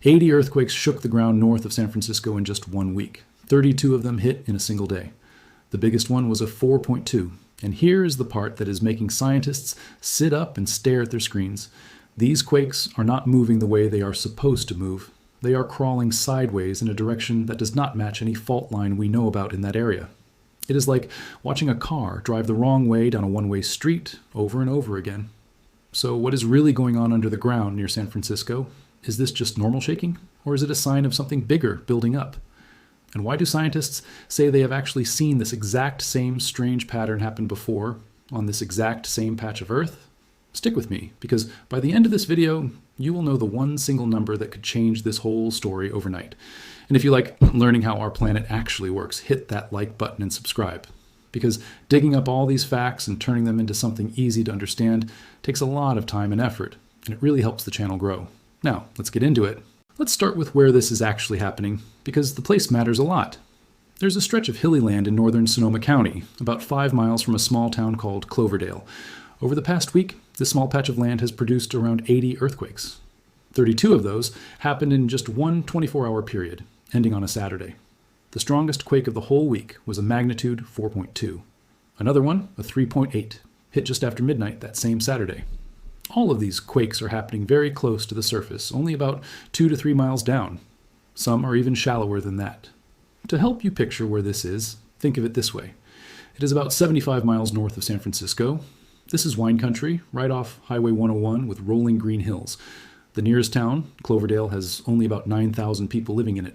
80 earthquakes shook the ground north of San Francisco in just 1 week. 32 of them hit in a single day. The biggest one was a 4.2. And here is the part that is making scientists sit up and stare at their screens. These quakes are not moving the way they are supposed to move. They are crawling sideways in a direction that does not match any fault line we know about in that area. It is like watching a car drive the wrong way down a one-way street over and over again. So what is really going on under the ground near San Francisco? Is this just normal shaking, or is it a sign of something bigger building up? And why do scientists say they have actually seen this exact same strange pattern happen before on this exact same patch of Earth? Stick with me, because by the end of this video, you will know the one single number that could change this whole story overnight. And if you like learning how our planet actually works, hit that like button and subscribe. Because digging up all these facts and turning them into something easy to understand takes a lot of time and effort, and it really helps the channel grow. Now, let's get into it. Let's start with where this is actually happening, because the place matters a lot. There's a stretch of hilly land in northern Sonoma County, about 5 miles from a small town called Cloverdale. Over the past week, this small patch of land has produced around 80 earthquakes. 32 of those happened in just one 24-hour period, ending on a Saturday. The strongest quake of the whole week was a magnitude 4.2. Another one, a 3.8, hit just after midnight that same Saturday. All of these quakes are happening very close to the surface, only about 2 to 3 miles down. Some are even shallower than that. To help you picture where this is, think of it this way. It is about 75 miles north of San Francisco. This is wine country, right off Highway 101 with rolling green hills. The nearest town, Cloverdale, has only about 9,000 people living in it.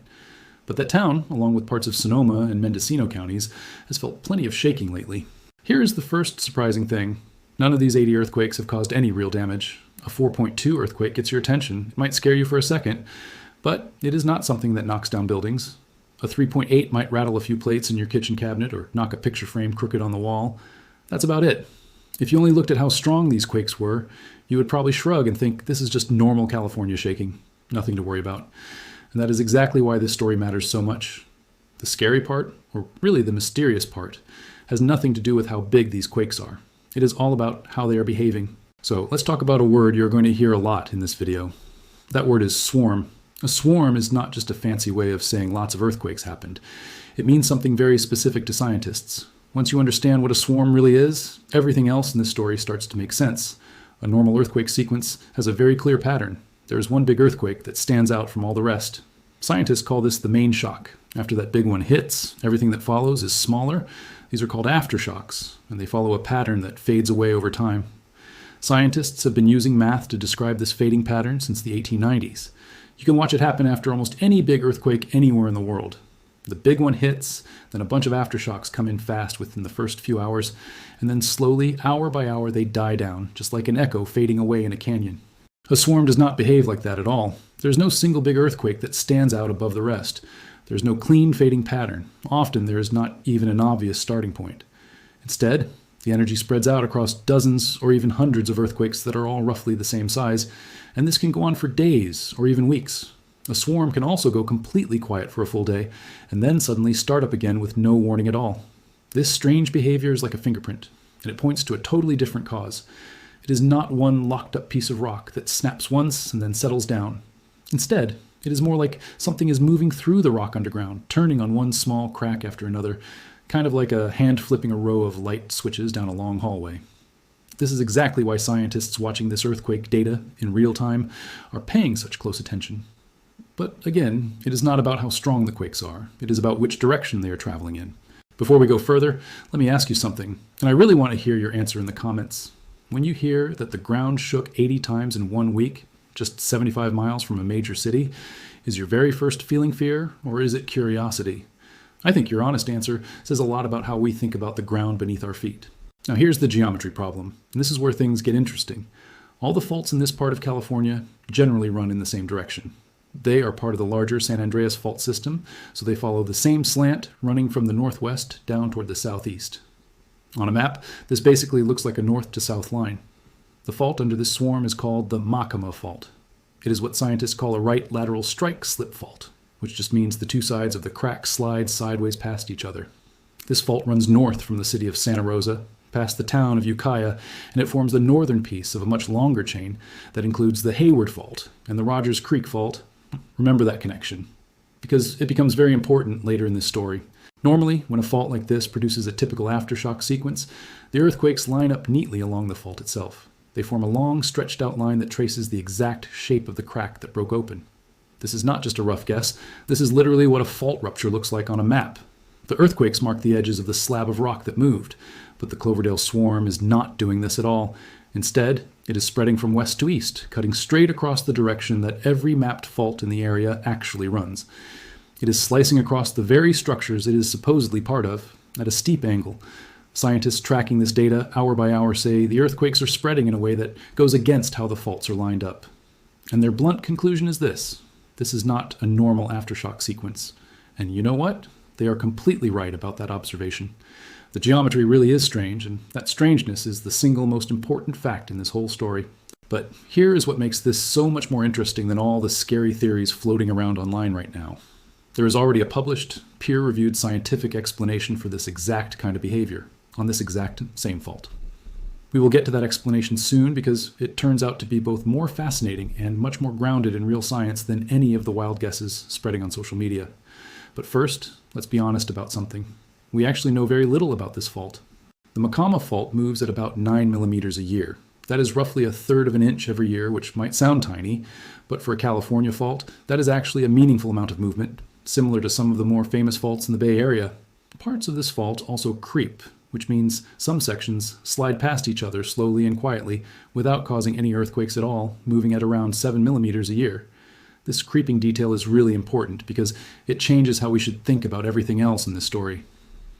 But that town, along with parts of Sonoma and Mendocino counties, has felt plenty of shaking lately. Here is the first surprising thing. None of these 80 earthquakes have caused any real damage. A 4.2 earthquake gets your attention. It might scare you for a second, but it is not something that knocks down buildings. A 3.8 might rattle a few plates in your kitchen cabinet or knock a picture frame crooked on the wall. That's about it. If you only looked at how strong these quakes were, you would probably shrug and think this is just normal California shaking. Nothing to worry about. And that is exactly why this story matters so much. The scary part, or really the mysterious part, has nothing to do with how big these quakes are. It is all about how they are behaving. So let's talk about a word you're going to hear a lot in this video. That word is swarm. A swarm is not just a fancy way of saying lots of earthquakes happened. It means something very specific to scientists. Once you understand what a swarm really is, everything else in this story starts to make sense. A normal earthquake sequence has a very clear pattern. There is one big earthquake that stands out from all the rest. Scientists call this the main shock. After that big one hits, everything that follows is smaller. These are called aftershocks, and they follow a pattern that fades away over time. Scientists have been using math to describe this fading pattern since the 1890s. You can watch it happen after almost any big earthquake anywhere in the world. The big one hits, then a bunch of aftershocks come in fast within the first few hours, and then slowly, hour by hour, they die down, just like an echo fading away in a canyon. A swarm does not behave like that at all. There's no single big earthquake that stands out above the rest. There's no clean fading pattern. Often there is not even an obvious starting point. Instead, the energy spreads out across dozens or even hundreds of earthquakes that are all roughly the same size, and this can go on for days or even weeks. A swarm can also go completely quiet for a full day, and then suddenly start up again with no warning at all. This strange behavior is like a fingerprint, and it points to a totally different cause. It is not one locked up piece of rock that snaps once and then settles down. Instead, it is more like something is moving through the rock underground, turning on one small crack after another, kind of like a hand flipping a row of light switches down a long hallway. This is exactly why scientists watching this earthquake data in real time are paying such close attention. But again, it is not about how strong the quakes are. It is about which direction they are traveling in. Before we go further, let me ask you something, and I really want to hear your answer in the comments. When you hear that the ground shook 80 times in 1 week, just 75 miles from a major city, is your very first feeling fear, or is it curiosity? I think your honest answer says a lot about how we think about the ground beneath our feet. Now here's the geometry problem, and this is where things get interesting. All the faults in this part of California generally run in the same direction. They are part of the larger San Andreas fault system, so they follow the same slant running from the northwest down toward the southeast. On a map, this basically looks like a north to south line. The fault under this swarm is called the Maacama Fault. It is what scientists call a right lateral strike slip fault, which just means the two sides of the crack slide sideways past each other. This fault runs north from the city of Santa Rosa, past the town of Ukiah, and it forms the northern piece of a much longer chain that includes the Hayward Fault and the Rogers Creek Fault, Remember that connection, because it becomes very important later in this story. Normally, when a fault like this produces a typical aftershock sequence, the earthquakes line up neatly along the fault itself. They form a long, stretched out line that traces the exact shape of the crack that broke open. This is not just a rough guess. This is literally what a fault rupture looks like on a map. The earthquakes mark the edges of the slab of rock that moved, but the Cloverdale swarm is not doing this at all. Instead, it is spreading from west to east, cutting straight across the direction that every mapped fault in the area actually runs. It is slicing across the very structures it is supposedly part of, at a steep angle. Scientists tracking this data hour by hour say the earthquakes are spreading in a way that goes against how the faults are lined up. And their blunt conclusion is this: this is not a normal aftershock sequence. And you know what? They are completely right about that observation. The geometry really is strange, and that strangeness is the single most important fact in this whole story. But here is what makes this so much more interesting than all the scary theories floating around online right now. There is already a published, peer-reviewed scientific explanation for this exact kind of behavior, on this exact same fault. We will get to that explanation soon because it turns out to be both more fascinating and much more grounded in real science than any of the wild guesses spreading on social media. But first, let's be honest about something. We actually know very little about this fault. The Maacama Fault moves at about 9 millimeters a year. That is roughly 1/3 of an inch every year, which might sound tiny, but for a California fault, that is actually a meaningful amount of movement, similar to some of the more famous faults in the Bay Area. Parts of this fault also creep, which means some sections slide past each other slowly and quietly without causing any earthquakes at all, moving at around 7 millimeters a year. This creeping detail is really important because it changes how we should think about everything else in this story.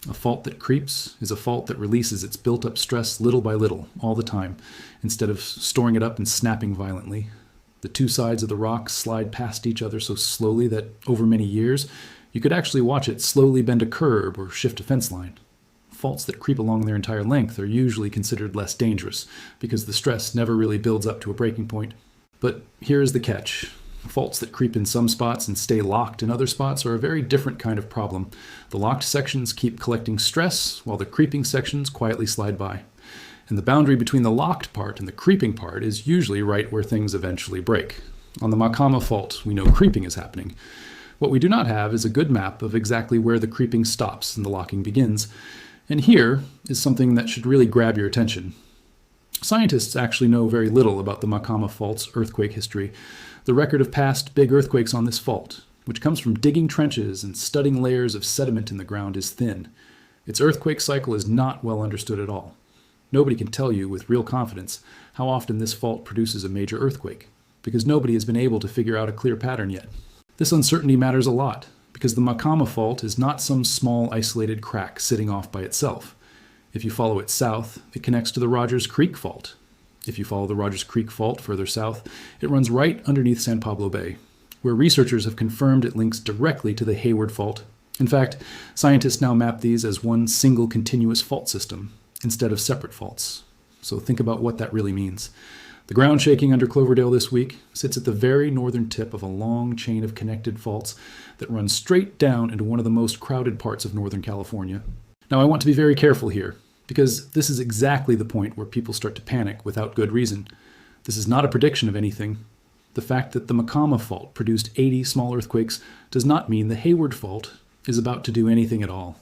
A fault that creeps is a fault that releases its built-up stress little by little, all the time, instead of storing it up and snapping violently. The two sides of the rock slide past each other so slowly that, over many years, you could actually watch it slowly bend a curb or shift a fence line. Faults that creep along their entire length are usually considered less dangerous, because the stress never really builds up to a breaking point. But here is the catch. Faults that creep in some spots and stay locked in other spots are a very different kind of problem. The locked sections keep collecting stress, while the creeping sections quietly slide by. And the boundary between the locked part and the creeping part is usually right where things eventually break. On the Maacama Fault, we know creeping is happening. What we do not have is a good map of exactly where the creeping stops and the locking begins. And here is something that should really grab your attention. Scientists actually know very little about the Maacama Fault's earthquake history. The record of past big earthquakes on this fault, which comes from digging trenches and studying layers of sediment in the ground, is thin. Its earthquake cycle is not well understood at all. Nobody can tell you with real confidence how often this fault produces a major earthquake, because nobody has been able to figure out a clear pattern yet. This uncertainty matters a lot, because the Maacama Fault is not some small isolated crack sitting off by itself. If you follow it south, it connects to the Rogers Creek Fault. If you follow the Rogers Creek Fault further south, it runs right underneath San Pablo Bay, where researchers have confirmed it links directly to the Hayward Fault. In fact, scientists now map these as one single continuous fault system, instead of separate faults. So think about what that really means. The ground shaking under Cloverdale this week sits at the very northern tip of a long chain of connected faults that runs straight down into one of the most crowded parts of Northern California. Now, I want to be very careful here, because this is exactly the point where people start to panic without good reason. This is not a prediction of anything. The fact that the Maacama Fault produced 80 small earthquakes does not mean the Hayward Fault is about to do anything at all.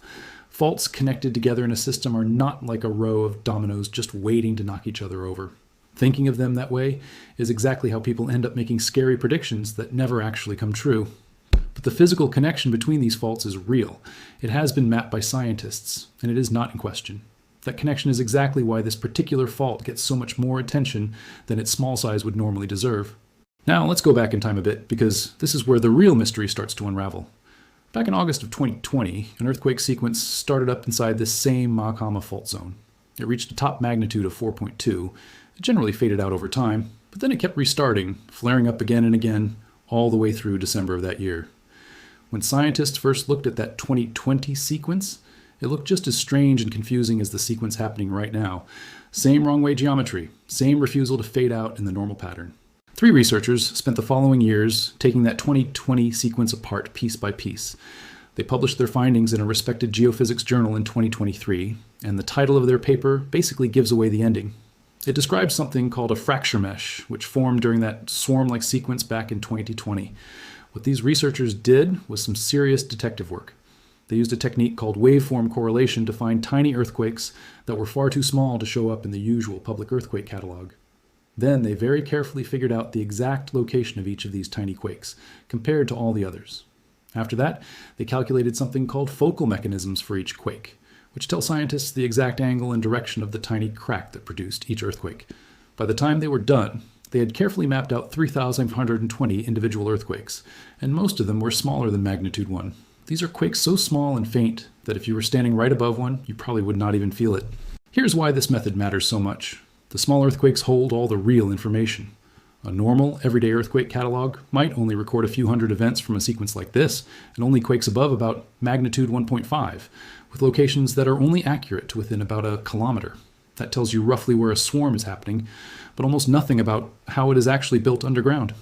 Faults connected together in a system are not like a row of dominoes just waiting to knock each other over. Thinking of them that way is exactly how people end up making scary predictions that never actually come true. But the physical connection between these faults is real. It has been mapped by scientists, and it is not in question. That connection is exactly why this particular fault gets so much more attention than its small size would normally deserve. Now, let's go back in time a bit, because this is where the real mystery starts to unravel. Back in August of 2020, an earthquake sequence started up inside this same Maacama Fault zone. It reached a top magnitude of 4.2. It generally faded out over time, but then it kept restarting, flaring up again and again, all the way through December of that year. When scientists first looked at that 2020 sequence, it looked just as strange and confusing as the sequence happening right now. Same wrong-way geometry, same refusal to fade out in the normal pattern. 3 researchers spent the following years taking that 2020 sequence apart piece by piece. They published their findings in a respected geophysics journal in 2023, and the title of their paper basically gives away the ending. It describes something called a fracture mesh, which formed during that swarm-like sequence back in 2020. What these researchers did was some serious detective work. They used a technique called waveform correlation to find tiny earthquakes that were far too small to show up in the usual public earthquake catalog. Then they very carefully figured out the exact location of each of these tiny quakes, compared to all the others. After that, they calculated something called focal mechanisms for each quake, which tell scientists the exact angle and direction of the tiny crack that produced each earthquake. By the time they were done, they had carefully mapped out 3,520 individual earthquakes, and most of them were smaller than magnitude 1. These are quakes so small and faint that if you were standing right above one, you probably would not even feel it. Here's why this method matters so much. The small earthquakes hold all the real information. A normal, everyday earthquake catalog might only record a few hundred events from a sequence like this, and only quakes above about magnitude 1.5, with locations that are only accurate to within about a kilometer. That tells you roughly where a swarm is happening, but almost nothing about how it is actually built underground.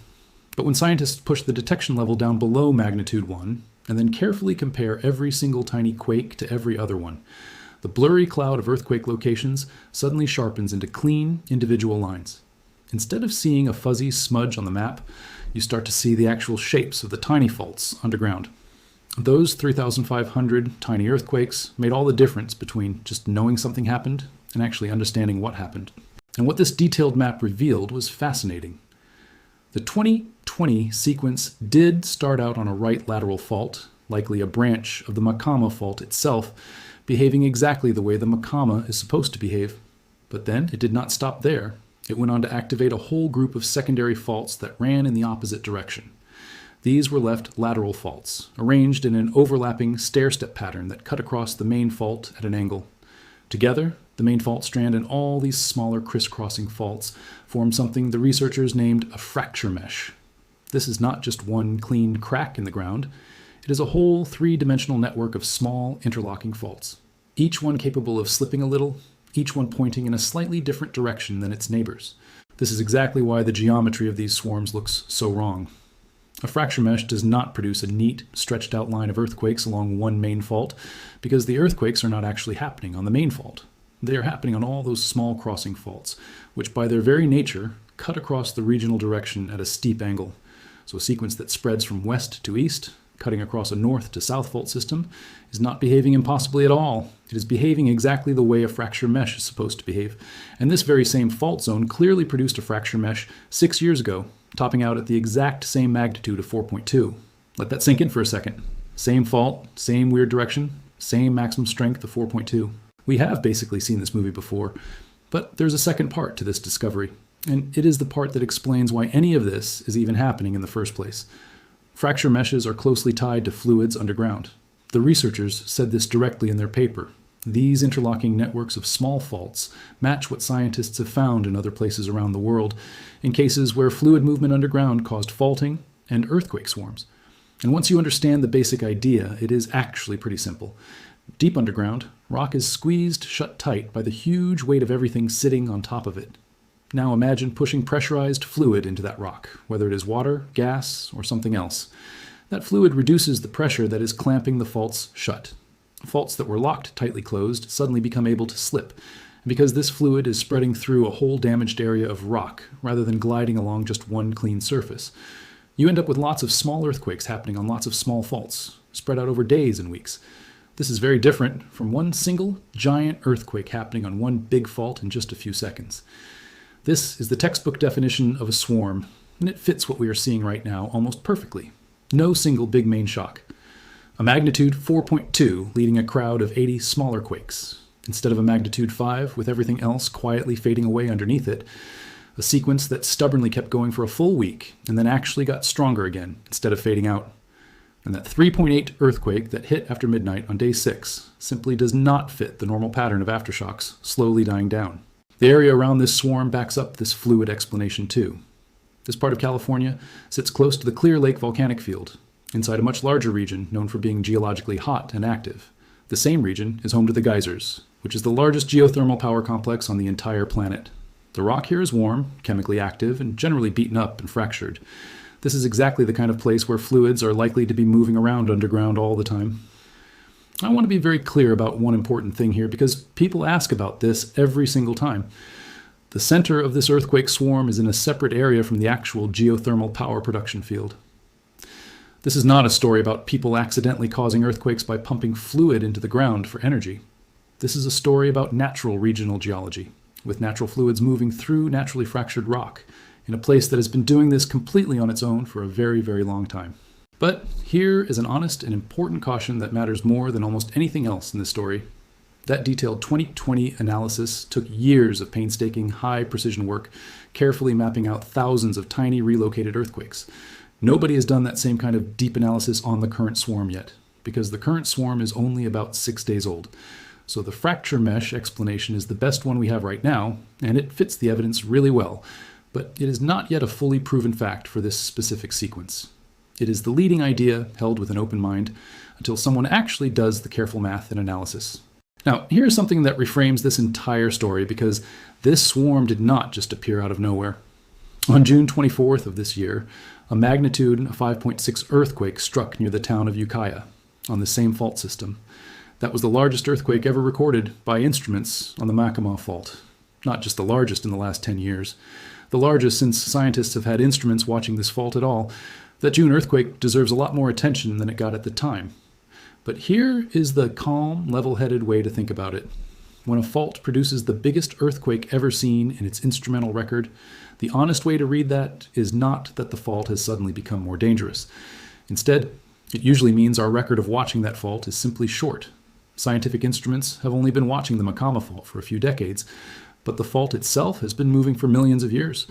But when scientists push the detection level down below magnitude 1, and then carefully compare every single tiny quake to every other one, the blurry cloud of earthquake locations suddenly sharpens into clean, individual lines. Instead of seeing a fuzzy smudge on the map, you start to see the actual shapes of the tiny faults underground. Those 3,500 tiny earthquakes made all the difference between just knowing something happened and actually understanding what happened. And what this detailed map revealed was fascinating. The 2020 sequence did start out on a right lateral fault, likely a branch of the Maacama Fault itself, behaving exactly the way the Maacama is supposed to behave. But then it did not stop there. It went on to activate a whole group of secondary faults that ran in the opposite direction. These were left lateral faults, arranged in an overlapping stair-step pattern that cut across the main fault at an angle. Together, the main fault strand and all these smaller crisscrossing faults form something the researchers named a fracture mesh. This is not just one clean crack in the ground. It is a whole three-dimensional network of small interlocking faults, each one capable of slipping a little, each one pointing in a slightly different direction than its neighbors. This is exactly why the geometry of these swarms looks so wrong. A fracture mesh does not produce a neat, stretched out line of earthquakes along one main fault, because the earthquakes are not actually happening on the main fault. They are happening on all those small crossing faults, which by their very nature cut across the regional direction at a steep angle. So a sequence that spreads from west to east, cutting across a north to south fault system, is not behaving impossibly at all. It is behaving exactly the way a fracture mesh is supposed to behave. And this very same fault zone clearly produced a fracture mesh 6 years ago, topping out at the exact same magnitude of 4.2. Let that sink in for a second. Same fault, same weird direction, same maximum strength of 4.2. We have basically seen this movie before, but there's a second part to this discovery, and it is the part that explains why any of this is even happening in the first place. Fracture meshes are closely tied to fluids underground. The researchers said this directly in their paper. These interlocking networks of small faults match what scientists have found in other places around the world in cases where fluid movement underground caused faulting and earthquake swarms. And once you understand the basic idea, it is actually pretty simple. Deep underground, rock is squeezed shut tight by the huge weight of everything sitting on top of it. Now imagine pushing pressurized fluid into that rock, whether it is water, gas, or something else. That fluid reduces the pressure that is clamping the faults shut. Faults that were locked tightly closed suddenly become able to slip, and because this fluid is spreading through a whole damaged area of rock rather than gliding along just one clean surface, you end up with lots of small earthquakes happening on lots of small faults, spread out over days and weeks. This is very different from one single giant earthquake happening on one big fault in just a few seconds. This is the textbook definition of a swarm, and it fits what we are seeing right now almost perfectly. No single big main shock. A magnitude 4.2 leading a crowd of 80 smaller quakes, instead of a magnitude 5 with everything else quietly fading away underneath it. A sequence that stubbornly kept going for a full week and then actually got stronger again instead of fading out. And that 3.8 earthquake that hit after midnight on day 6 simply does not fit the normal pattern of aftershocks slowly dying down. The area around this swarm backs up this fluid explanation too. This part of California sits close to the Clear Lake volcanic field, inside a much larger region known for being geologically hot and active. The same region is home to the Geysers, which is the largest geothermal power complex on the entire planet. The rock here is warm, chemically active, and generally beaten up and fractured. This is exactly the kind of place where fluids are likely to be moving around underground all the time. I want to be very clear about one important thing here because people ask about this every single time. The center of this earthquake swarm is in a separate area from the actual geothermal power production field. This is not a story about people accidentally causing earthquakes by pumping fluid into the ground for energy. This is a story about natural regional geology, with natural fluids moving through naturally fractured rock, in a place that has been doing this completely on its own for a very, very long time. But here is an honest and important caution that matters more than almost anything else in this story. That detailed 2020 analysis took years of painstaking, high-precision work, carefully mapping out thousands of tiny relocated earthquakes. Nobody has done that same kind of deep analysis on the current swarm yet, because the current swarm is only about 6 days old. So the fracture mesh explanation is the best one we have right now, and it fits the evidence really well, but it is not yet a fully proven fact for this specific sequence. It is the leading idea held with an open mind until someone actually does the careful math and analysis. Now, here's something that reframes this entire story, because this swarm did not just appear out of nowhere. On June 24th of this year, a magnitude 5.6 earthquake struck near the town of Ukiah on the same fault system. That was the largest earthquake ever recorded by instruments on the Maacama Fault. Not just the largest in the last 10 years. The largest since scientists have had instruments watching this fault at all. That June earthquake deserves a lot more attention than it got at the time. But here is the calm, level-headed way to think about it. When a fault produces the biggest earthquake ever seen in its instrumental record, the honest way to read that is not that the fault has suddenly become more dangerous. Instead, it usually means our record of watching that fault is simply short. Scientific instruments have only been watching the Maacama Fault for a few decades, but the fault itself has been moving for millions of years.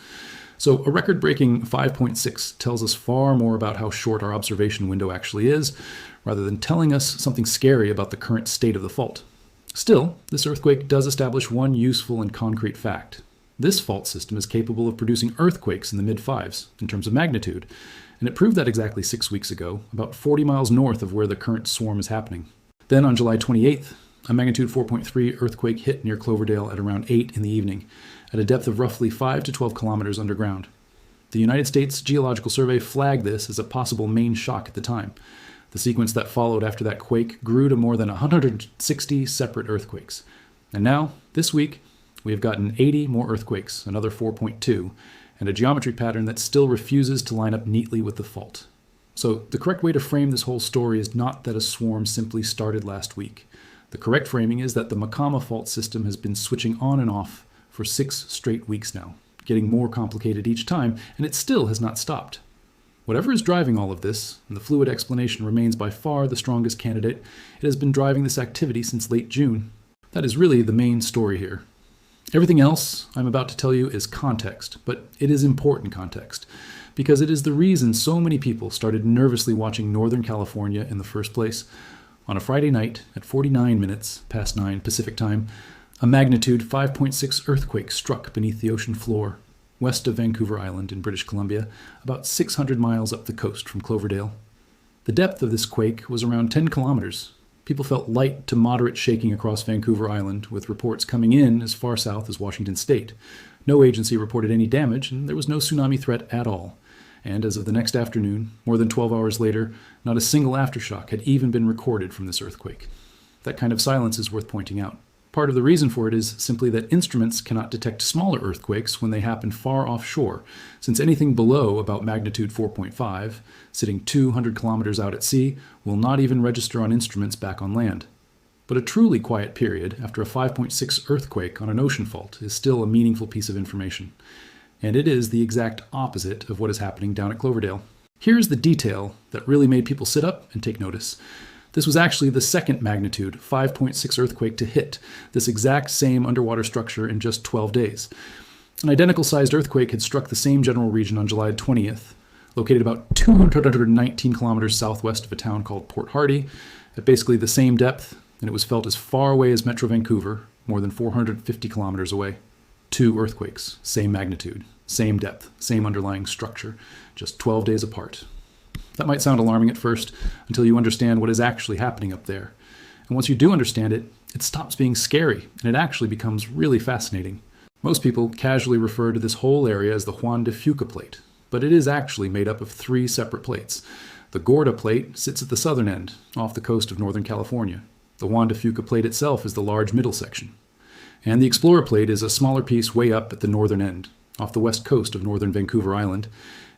So a record-breaking 5.6 tells us far more about how short our observation window actually is, rather than telling us something scary about the current state of the fault. Still, this earthquake does establish one useful and concrete fact. This fault system is capable of producing earthquakes in the mid-5s in terms of magnitude, and it proved that exactly 6 weeks ago, about 40 miles north of where the current swarm is happening. Then on July 28th, a magnitude 4.3 earthquake hit near Cloverdale at around 8 in the evening, at a depth of roughly 5 to 12 kilometers underground. The United States Geological Survey flagged this as a possible main shock at the time. The sequence that followed after that quake grew to more than 160 separate earthquakes. And now, this week, we have gotten 80 more earthquakes, another 4.2, and a geometry pattern that still refuses to line up neatly with the fault. So the correct way to frame this whole story is not that a swarm simply started last week. The correct framing is that the Maacama Fault system has been switching on and off for 6 straight weeks now, getting more complicated each time, and it still has not stopped. Whatever is driving all of this, and the fluid explanation remains by far the strongest candidate, it has been driving this activity since late June. That is really the main story here. Everything else I'm about to tell you is context, but it is important context, because it is the reason so many people started nervously watching Northern California in the first place. On a Friday night at 49 minutes past 9 Pacific time, a magnitude 5.6 earthquake struck beneath the ocean floor, west of Vancouver Island in British Columbia, about 600 miles up the coast from Cloverdale. The depth of this quake was around 10 kilometers. People felt light to moderate shaking across Vancouver Island, with reports coming in as far south as Washington State. No agency reported any damage, and there was no tsunami threat at all. And as of the next afternoon, more than 12 hours later, not a single aftershock had even been recorded from this earthquake. That kind of silence is worth pointing out. Part of the reason for it is simply that instruments cannot detect smaller earthquakes when they happen far offshore, since anything below about magnitude 4.5, sitting 200 kilometers out at sea, will not even register on instruments back on land. But a truly quiet period after a 5.6 earthquake on an ocean fault is still a meaningful piece of information. And it is the exact opposite of what is happening down at Cloverdale. Here's the detail that really made people sit up and take notice. This was actually the second magnitude 5.6 earthquake to hit this exact same underwater structure in just 12 days. An identical sized earthquake had struck the same general region on July 20th, located about 219 kilometers southwest of a town called Port Hardy, at basically the same depth, and it was felt as far away as Metro Vancouver, more than 450 kilometers away. 2 earthquakes, same magnitude, same depth, same underlying structure, just 12 days apart. That might sound alarming at first until you understand what is actually happening up there. And once you do understand it, it stops being scary and it actually becomes really fascinating. Most people casually refer to this whole area as the Juan de Fuca plate, but it is actually made up of 3 separate plates. The Gorda plate sits at the southern end, off the coast of Northern California. The Juan de Fuca plate itself is the large middle section. And the Explorer plate is a smaller piece way up at the northern end, off the west coast of northern Vancouver Island.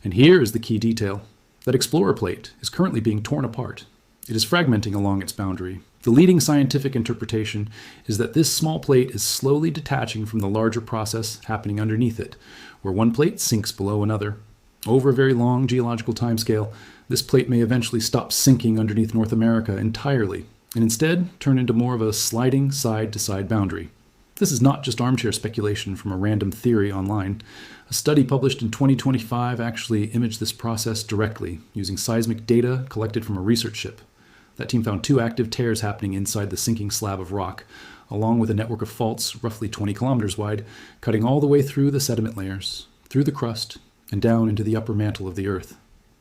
And here is the key detail. That explorer plate is currently being torn apart. It is fragmenting along its boundary. The leading scientific interpretation is that this small plate is slowly detaching from the larger process happening underneath it, where one plate sinks below another. Over a very long geological timescale, this plate may eventually stop sinking underneath North America entirely, and instead turn into more of a sliding side-to-side boundary. This is not just armchair speculation from a random theory online. A study published in 2025 actually imaged this process directly, using seismic data collected from a research ship. That team found 2 active tears happening inside the sinking slab of rock, along with a network of faults roughly 20 kilometers wide, cutting all the way through the sediment layers, through the crust, and down into the upper mantle of the Earth.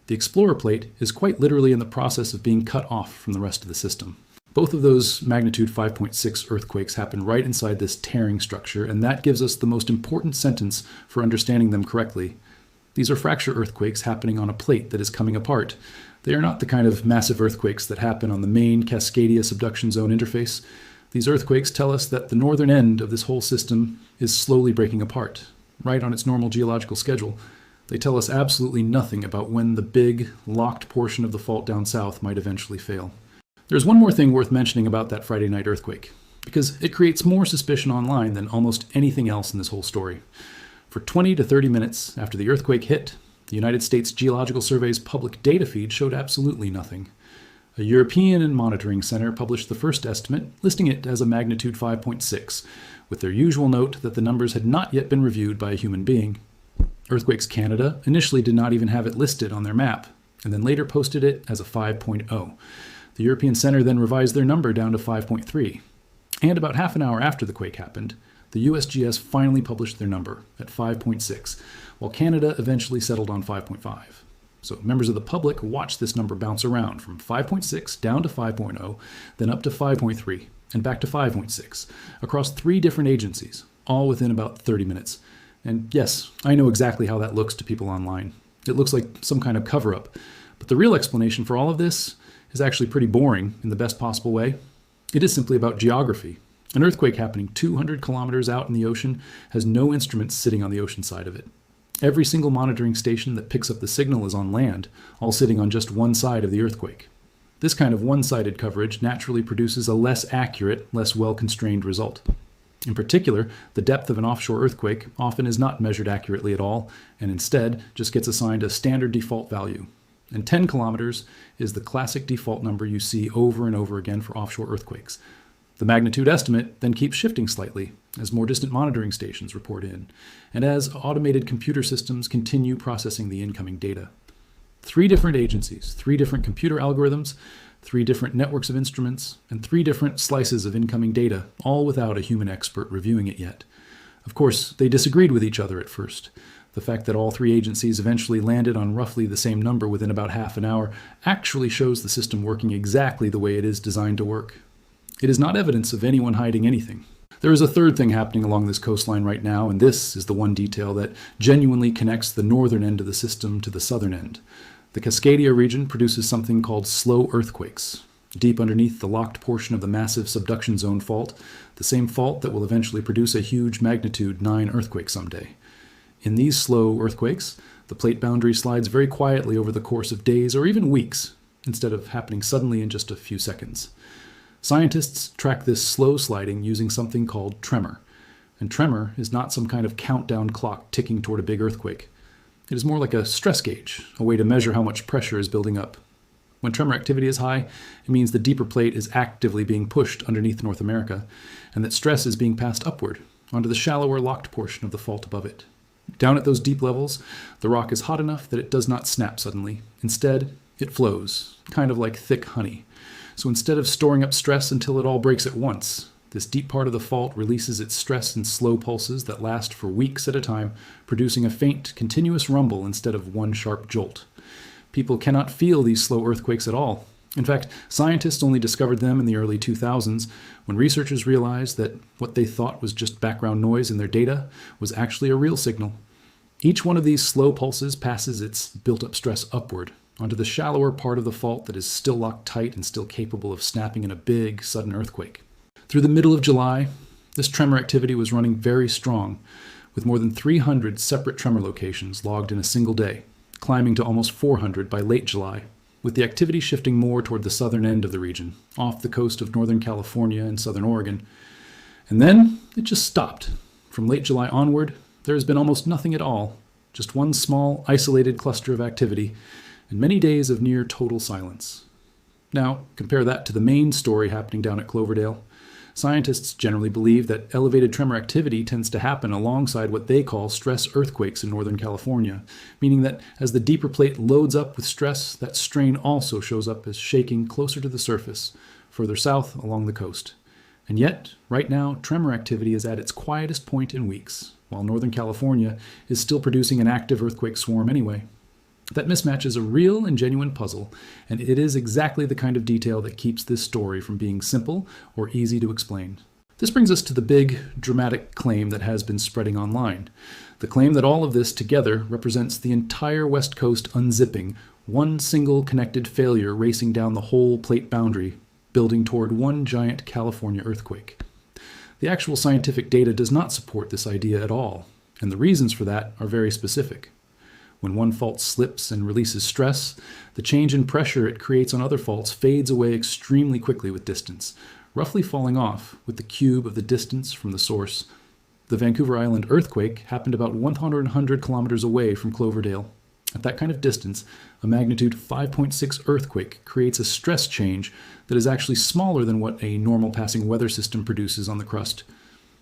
The explorer plate is quite literally in the process of being cut off from the rest of the system. Both of those magnitude 5.6 earthquakes happen right inside this tearing structure, and that gives us the most important sentence for understanding them correctly. These are fracture earthquakes happening on a plate that is coming apart. They are not the kind of massive earthquakes that happen on the main Cascadia subduction zone interface. These earthquakes tell us that the northern end of this whole system is slowly breaking apart, right on its normal geological schedule. They tell us absolutely nothing about when the big, locked portion of the fault down south might eventually fail. There's one more thing worth mentioning about that Friday night earthquake, because it creates more suspicion online than almost anything else in this whole story. For 20 to 30 minutes after the earthquake hit, the United States Geological Survey's public data feed showed absolutely nothing. A European monitoring center published the first estimate, listing it as a magnitude 5.6, with their usual note that the numbers had not yet been reviewed by a human being. Earthquakes Canada initially did not even have it listed on their map, and then later posted it as a 5.0. The European Center then revised their number down to 5.3. And about half an hour after the quake happened, the USGS finally published their number at 5.6, while Canada eventually settled on 5.5. So members of the public watched this number bounce around from 5.6 down to 5.0, then up to 5.3, and back to 5.6, across 3 different agencies, all within about 30 minutes. And yes, I know exactly how that looks to people online. It looks like some kind of cover-up. But the real explanation for all of this is actually pretty boring in the best possible way. It is simply about geography. An earthquake happening 200 kilometers out in the ocean has no instruments sitting on the ocean side of it. Every single monitoring station that picks up the signal is on land, all sitting on just one side of the earthquake. This kind of one-sided coverage naturally produces a less accurate, less well-constrained result. In particular, the depth of an offshore earthquake often is not measured accurately at all, and instead just gets assigned a standard default value. And 10 kilometers is the classic default number you see over and over again for offshore earthquakes. The magnitude estimate then keeps shifting slightly as more distant monitoring stations report in, and as automated computer systems continue processing the incoming data. 3 different agencies, 3 different computer algorithms, 3 different networks of instruments, and 3 different slices of incoming data, all without a human expert reviewing it yet. Of course, they disagreed with each other at first. The fact that all 3 agencies eventually landed on roughly the same number within about half an hour actually shows the system working exactly the way it is designed to work. It is not evidence of anyone hiding anything. There is a third thing happening along this coastline right now, and this is the one detail that genuinely connects the northern end of the system to the southern end. The Cascadia region produces something called slow earthquakes, deep underneath the locked portion of the massive subduction zone fault, the same fault that will eventually produce a huge magnitude 9 earthquake someday. In these slow earthquakes, the plate boundary slides very quietly over the course of days or even weeks, instead of happening suddenly in just a few seconds. Scientists track this slow sliding using something called Tremor. And Tremor is not some kind of countdown clock ticking toward a big earthquake. It is more like a stress gauge, a way to measure how much pressure is building up. When tremor activity is high, it means the deeper plate is actively being pushed underneath North America, and that stress is being passed upward onto the shallower locked portion of the fault above it. Down at those deep levels, the rock is hot enough that it does not snap suddenly. Instead, it flows, kind of like thick honey. So instead of storing up stress until it all breaks at once, this deep part of the fault releases its stress in slow pulses that last for weeks at a time, producing a faint, continuous rumble instead of one sharp jolt. People cannot feel these slow earthquakes at all. In fact, scientists only discovered them in the early 2000s when researchers realized that what they thought was just background noise in their data was actually a real signal. Each one of these slow pulses passes its built-up stress upward onto the shallower part of the fault that is still locked tight and still capable of snapping in a big, sudden earthquake. Through the middle of July, this tremor activity was running very strong, with more than 300 separate tremor locations logged in a single day, climbing to almost 400 by late July, with the activity shifting more toward the southern end of the region, off the coast of Northern California and Southern Oregon. And then it just stopped. From late July onward, there has been almost nothing at all, just one small, isolated cluster of activity, and many days of near total silence. Now, compare that to the main story happening down at Cloverdale. Scientists generally believe that elevated tremor activity tends to happen alongside what they call stress earthquakes in Northern California, meaning that as the deeper plate loads up with stress, that strain also shows up as shaking closer to the surface, further south along the coast. And yet, right now, tremor activity is at its quietest point in weeks, while Northern California is still producing an active earthquake swarm anyway. That mismatch is a real and genuine puzzle, and it is exactly the kind of detail that keeps this story from being simple or easy to explain. This brings us to the big, dramatic claim that has been spreading online. The claim that all of this together represents the entire West Coast unzipping, one single connected failure racing down the whole plate boundary, building toward one giant California earthquake. The actual scientific data does not support this idea at all, and the reasons for that are very specific. When one fault slips and releases stress, the change in pressure it creates on other faults fades away extremely quickly with distance, roughly falling off with the cube of the distance from the source. The Vancouver Island earthquake happened about 100 kilometers away from Cloverdale. At that kind of distance, a magnitude 5.6 earthquake creates a stress change that is actually smaller than what a normal passing weather system produces on the crust.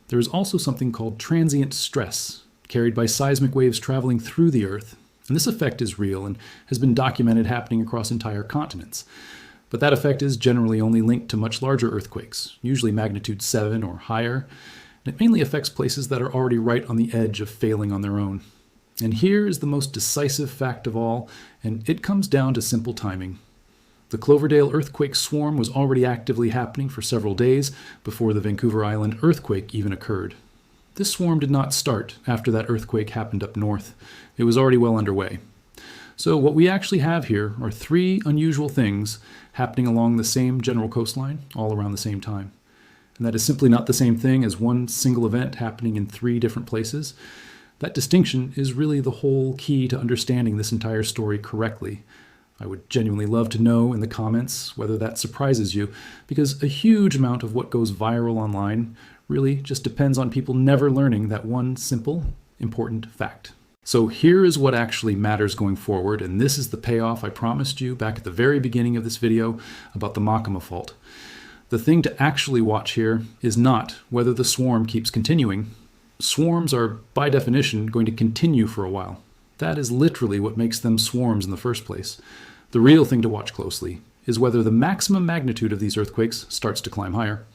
There is also something called transient stress, carried by seismic waves traveling through the Earth. And this effect is real and has been documented happening across entire continents. But that effect is generally only linked to much larger earthquakes, usually magnitude 7 or higher, and it mainly affects places that are already right on the edge of failing on their own. And here is the most decisive fact of all, and it comes down to simple timing. The Cloverdale earthquake swarm was already actively happening for several days before the Vancouver Island earthquake even occurred. This swarm did not start after that earthquake happened up north. It was already well underway. So what we actually have here are three unusual things happening along the same general coastline all around the same time. And that is simply not the same thing as one single event happening in three different places. That distinction is really the whole key to understanding this entire story correctly. I would genuinely love to know in the comments whether that surprises you, because a huge amount of what goes viral online really just depends on people never learning that one simple, important fact. So here is what actually matters going forward, and this is the payoff I promised you back at the very beginning of this video about the Maacama Fault. The thing to actually watch here is not whether the swarm keeps continuing. Swarms are, by definition, going to continue for a while. That is literally what makes them swarms in the first place. The real thing to watch closely is whether the maximum magnitude of these earthquakes starts to climb higher.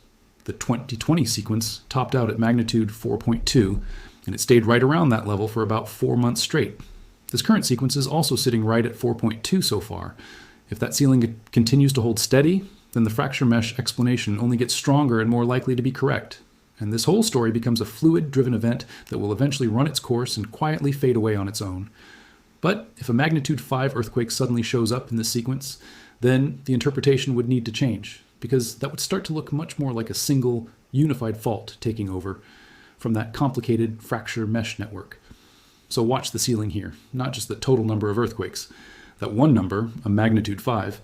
The 2020 sequence topped out at magnitude 4.2, and it stayed right around that level for about 4 months straight. This current sequence is also sitting right at 4.2 so far. If that ceiling continues to hold steady, then the fracture mesh explanation only gets stronger and more likely to be correct. And this whole story becomes a fluid-driven event that will eventually run its course and quietly fade away on its own. But if a magnitude 5 earthquake suddenly shows up in this sequence, then the interpretation would need to change, because that would start to look much more like a single, unified fault taking over from that complicated fracture mesh network. So watch the ceiling here, not just the total number of earthquakes. That one number, a magnitude 5,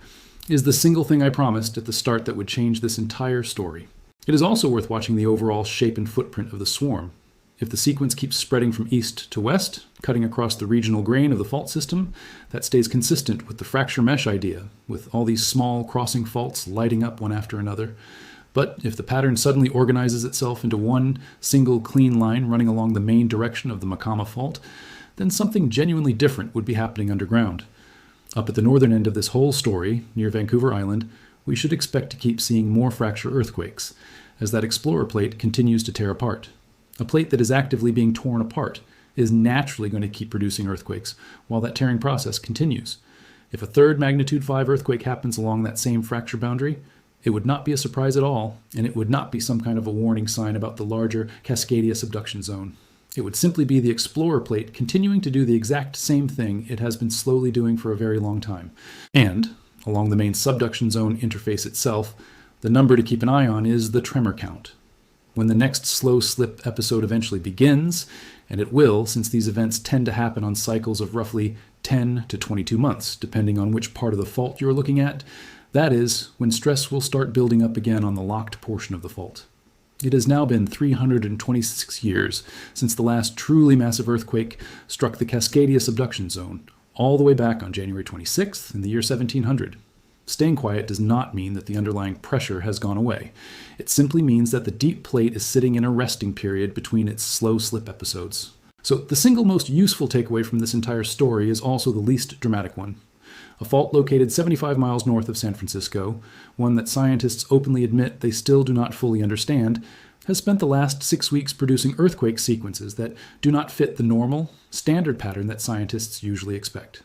is the single thing I promised at the start that would change this entire story. It is also worth watching the overall shape and footprint of the swarm. If the sequence keeps spreading from east to west, cutting across the regional grain of the fault system, that stays consistent with the fracture mesh idea, with all these small crossing faults lighting up one after another. But if the pattern suddenly organizes itself into one single clean line running along the main direction of the Maacama Fault, then something genuinely different would be happening underground. Up at the northern end of this whole story, near Vancouver Island, we should expect to keep seeing more fracture earthquakes, as that explorer plate continues to tear apart. A plate that is actively being torn apart is naturally going to keep producing earthquakes while that tearing process continues. If a third magnitude 5 earthquake happens along that same fracture boundary, it would not be a surprise at all, and it would not be some kind of a warning sign about the larger Cascadia subduction zone. It would simply be the explorer plate continuing to do the exact same thing it has been slowly doing for a very long time. And, along the main subduction zone interface itself, the number to keep an eye on is the tremor count. When the next slow slip episode eventually begins, and it will since these events tend to happen on cycles of roughly 10 to 22 months, depending on which part of the fault you're looking at. That is, when stress will start building up again on the locked portion of the fault. It has now been 326 years since the last truly massive earthquake struck the Cascadia subduction zone, all the way back on January 26th in the year 1700. Staying quiet does not mean that the underlying pressure has gone away. It simply means that the deep plate is sitting in a resting period between its slow slip episodes. So the single most useful takeaway from this entire story is also the least dramatic one. A fault located 75 miles north of San Francisco, one that scientists openly admit they still do not fully understand, has spent the last 6 weeks producing earthquake sequences that do not fit the normal, standard pattern that scientists usually expect.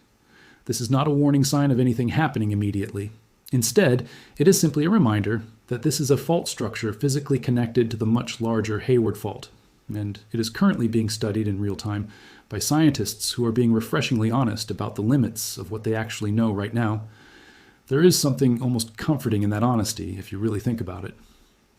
This is not a warning sign of anything happening immediately. Instead, it is simply a reminder that this is a fault structure physically connected to the much larger Hayward fault, and it is currently being studied in real time by scientists who are being refreshingly honest about the limits of what they actually know right now. There is something almost comforting in that honesty, if you really think about it.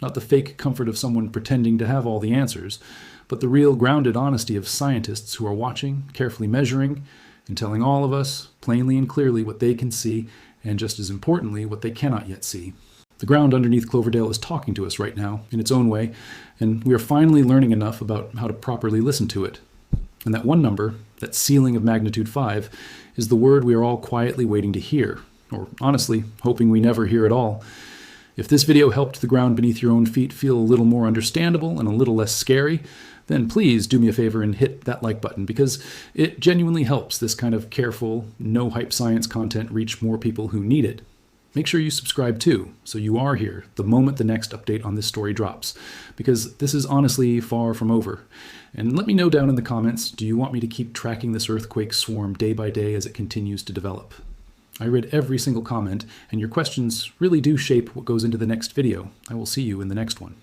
Not the fake comfort of someone pretending to have all the answers, but the real grounded honesty of scientists who are watching, carefully measuring, and telling all of us, plainly and clearly, what they can see, and just as importantly, what they cannot yet see. The ground underneath Cloverdale is talking to us right now, in its own way, and we are finally learning enough about how to properly listen to it. And that one number, that ceiling of magnitude 5, is the word we are all quietly waiting to hear, or honestly, hoping we never hear at all. If this video helped the ground beneath your own feet feel a little more understandable and a little less scary, then please do me a favor and hit that like button, because it genuinely helps this kind of careful, no-hype science content reach more people who need it. Make sure you subscribe too, so you are here the moment the next update on this story drops, because this is honestly far from over. And let me know down in the comments, do you want me to keep tracking this earthquake swarm day by day as it continues to develop? I read every single comment, and your questions really do shape what goes into the next video. I will see you in the next one.